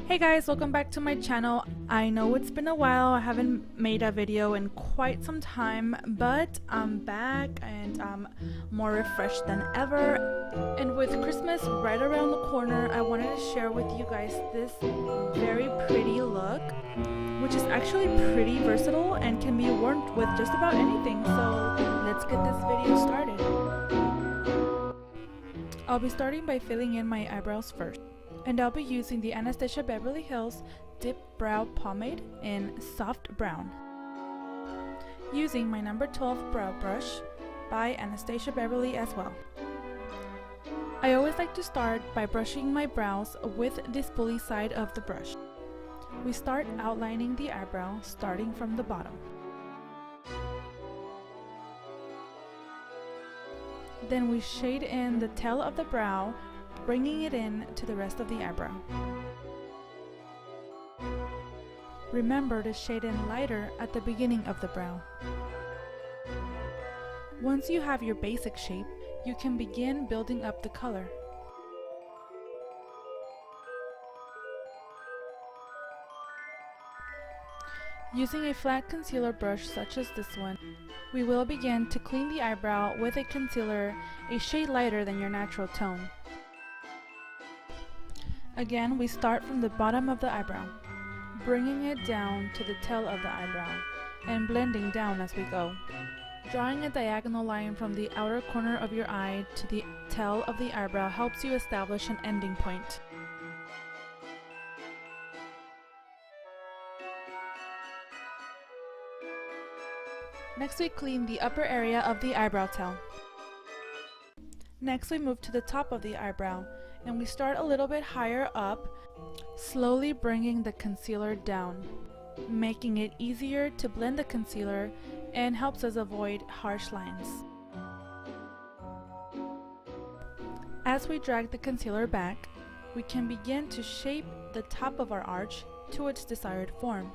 Hey guys, welcome back to my channel. I know it's been a while, I haven't made a video in quite some time, but I'm back and I'm more refreshed than ever. And with Christmas right around the corner, I wanted to share with you guys this very pretty look, which is actually pretty versatile and can be worn with just about anything. So let's get this video started. I'll be starting by filling in my eyebrows first. And I'll be using the Anastasia Beverly Hills DipBrow Pomade in Soft Brown. Using my number 12 brow brush by Anastasia Beverly as well. I always like to start by brushing my brows with the spoolie side of the brush. We start outlining the eyebrow starting from the bottom. Then we shade in the tail of the brow, bringing it in to the rest of the eyebrow. Remember to shade in lighter at the beginning of the brow. Once you have your basic shape, you can begin building up the color. Using a flat concealer brush such as this one, we will begin to clean the eyebrow with a concealer a shade lighter than your natural tone. Again, we start from the bottom of the eyebrow, bringing it down to the tail of the eyebrow, and blending down as we go. Drawing a diagonal line from the outer corner of your eye to the tail of the eyebrow helps you establish an ending point. Next, we clean the upper area of the eyebrow tail. Next, we move to the top of the eyebrow, and we start a little bit higher up, slowly bringing the concealer down, making it easier to blend the concealer and helps us avoid harsh lines. As we drag the concealer back, we can begin to shape the top of our arch to its desired form.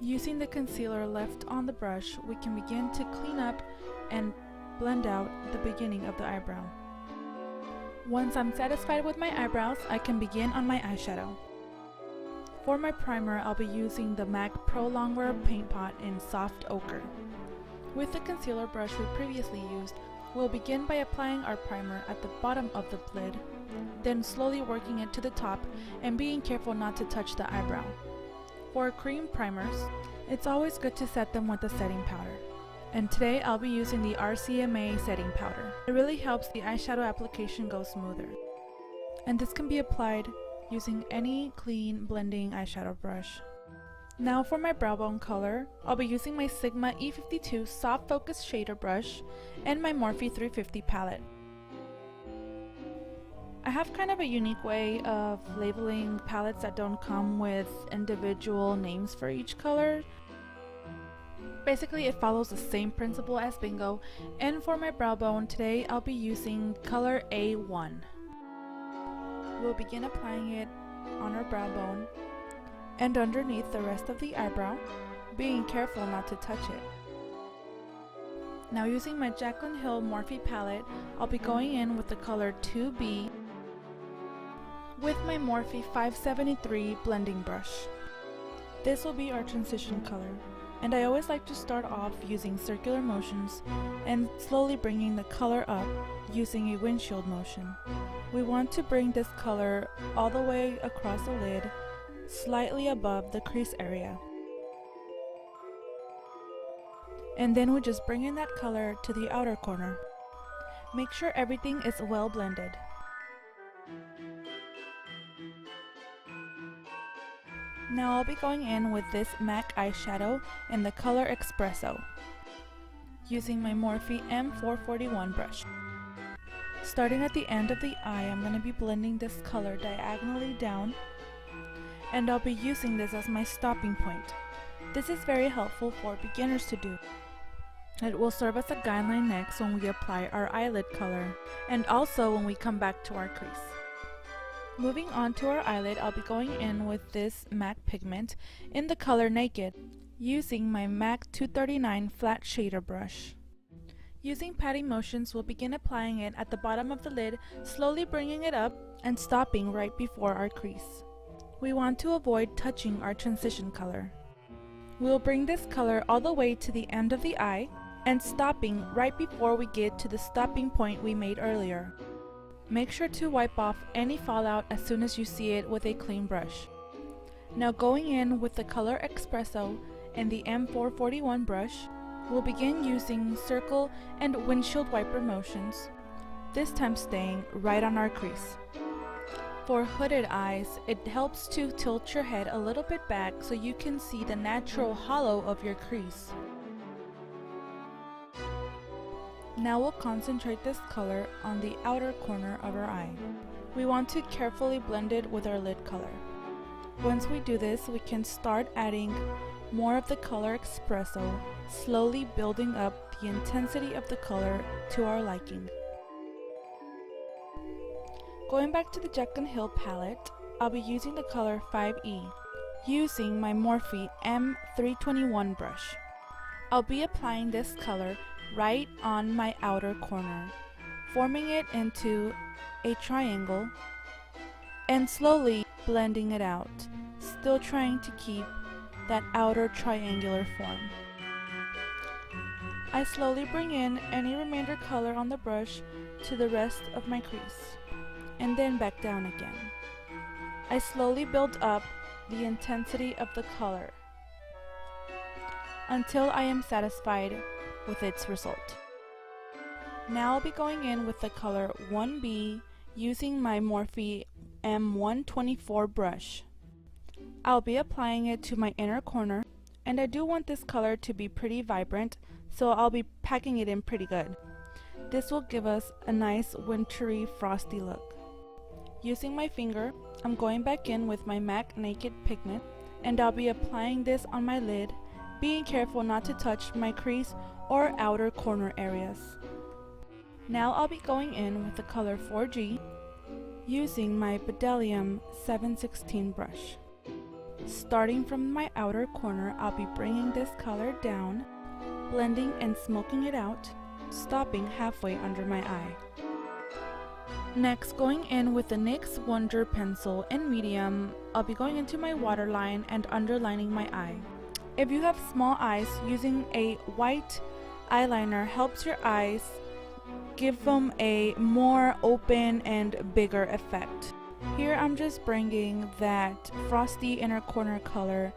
Using the concealer left on the brush, we can begin to clean up and blend out the beginning of the eyebrow. Once I'm satisfied with my eyebrows, I can begin on my eyeshadow. For my primer, I'll be using the MAC Pro Longwear Paint Pot in Soft Ochre. With the concealer brush we previously used, we'll begin by applying our primer at the bottom of the lid, then slowly working it to the top and being careful not to touch the eyebrow. For cream primers, it's always good to set them with a setting powder. And today I'll be using the RCMA setting powder. It really helps the eyeshadow application go smoother. And this can be applied using any clean blending eyeshadow brush. Now for my brow bone color, I'll be using my Sigma E52 Soft Focus Shader brush and my Morphe 350 palette. I have kind of a unique way of labeling palettes that don't come with individual names for each color. Basically, it follows the same principle as Bingo, and for my brow bone today, I'll be using color A1. We'll begin applying it on our brow bone and underneath the rest of the eyebrow, being careful not to touch it. Now using my Jaclyn Hill Morphe palette, I'll be going in with the color 2B with my Morphe 573 blending brush. This will be our transition color. And I always like to start off using circular motions and slowly bringing the color up using a windshield motion. We want to bring this color all the way across the lid, slightly above the crease area. And then we just bring in that color to the outer corner. Make sure everything is well blended. Now I'll be going in with this MAC eyeshadow in the color Espresso, using my Morphe M441 brush. Starting at the end of the eye, I'm going to be blending this color diagonally down, and I'll be using this as my stopping point. This is very helpful for beginners to do. It will serve as a guideline next when we apply our eyelid color, and also when we come back to our crease. Moving on to our eyelid, I'll be going in with this MAC Pigment in the color Naked, using my MAC 239 flat shader brush. Using patting motions, we'll begin applying it at the bottom of the lid, slowly bringing it up and stopping right before our crease. We want to avoid touching our transition color. We'll bring this color all the way to the end of the eye and stopping right before we get to the stopping point we made earlier. Make sure to wipe off any fallout as soon as you see it with a clean brush. Now going in with the color Espresso and the M441 brush, we'll begin using circle and windshield wiper motions, this time staying right on our crease. For hooded eyes, it helps to tilt your head a little bit back so you can see the natural hollow of your crease. Now we'll concentrate this color on the outer corner of our eye. We want to carefully blend it with our lid color. Once we do this, we can start adding more of the color Espresso, slowly building up the intensity of the color to our liking. Going back to the Jaclyn Hill palette, I'll be using the color 5E, using my Morphe M321 brush. I'll be applying this color right on my outer corner, forming it into a triangle and slowly blending it out, still trying to keep that outer triangular form. I slowly bring in any remainder color on the brush to the rest of my crease, and then back down again. I slowly build up the intensity of the color until I am satisfied with its result. Now I'll be going in with the color 1B using my Morphe M124 brush. I'll be applying it to my inner corner, and I do want this color to be pretty vibrant, so I'll be packing it in pretty good. This will give us a nice wintry frosty look. Using my finger, I'm going back in with my MAC Naked Pigment, and I'll be applying this on my lid, being careful not to touch my crease or outer corner areas. Now I'll be going in with the color 4G using my Bdellium 716 brush. Starting from my outer corner, I'll be bringing this color down, blending and smoking it out, stopping halfway under my eye. Next, going in with the NYX Wonder pencil in medium, I'll be going into my waterline and underlining my eye. If you have small eyes, using a white eyeliner helps your eyes give them a more open and bigger effect. Here I'm just bringing that frosty inner corner color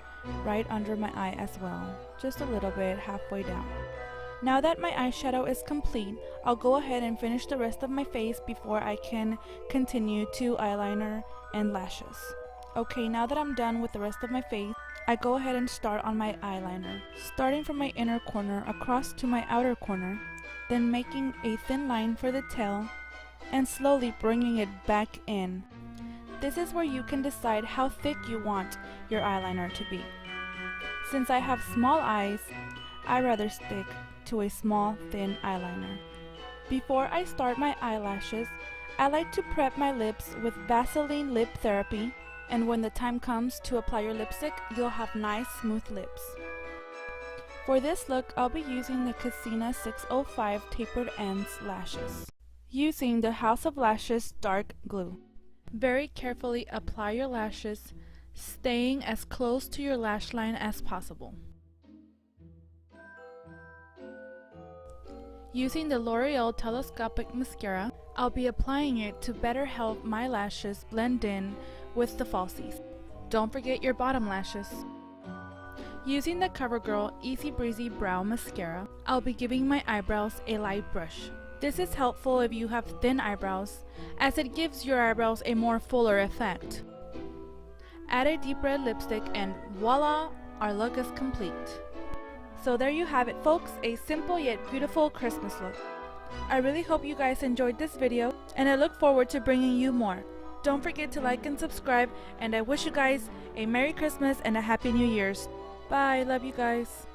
right under my eye as well, just a little bit halfway down. Now that my eyeshadow is complete, I'll go ahead and finish the rest of my face before I can continue to eyeliner and lashes. Okay, now that I'm done with the rest of my face, I go ahead and start on my eyeliner, starting from my inner corner across to my outer corner, then making a thin line for the tail and slowly bringing it back in. This is where you can decide how thick you want your eyeliner to be. Since I have small eyes, I rather stick to a small, thin eyeliner. Before I start my eyelashes, I like to prep my lips with Vaseline Lip Therapy, and when the time comes to apply your lipstick, you'll have nice, smooth lips. For this look, I'll be using the Casina 605 Tapered Ends Lashes, using the House of Lashes Dark Glue. Very carefully apply your lashes, staying as close to your lash line as possible. Using the L'Oreal Telescopic Mascara, I'll be applying it to better help my lashes blend in with the falsies. Don't forget your bottom lashes. Using the CoverGirl Easy Breezy Brow Mascara, I'll be giving my eyebrows a light brush. This is helpful if you have thin eyebrows, as it gives your eyebrows a more fuller effect. Add a deep red lipstick and voila, our look is complete. So there you have it folks, a simple yet beautiful Christmas look. I really hope you guys enjoyed this video, and I look forward to bringing you more. Don't forget to like and subscribe, and I wish you guys a Merry Christmas and a Happy New Year's. Bye, love you guys.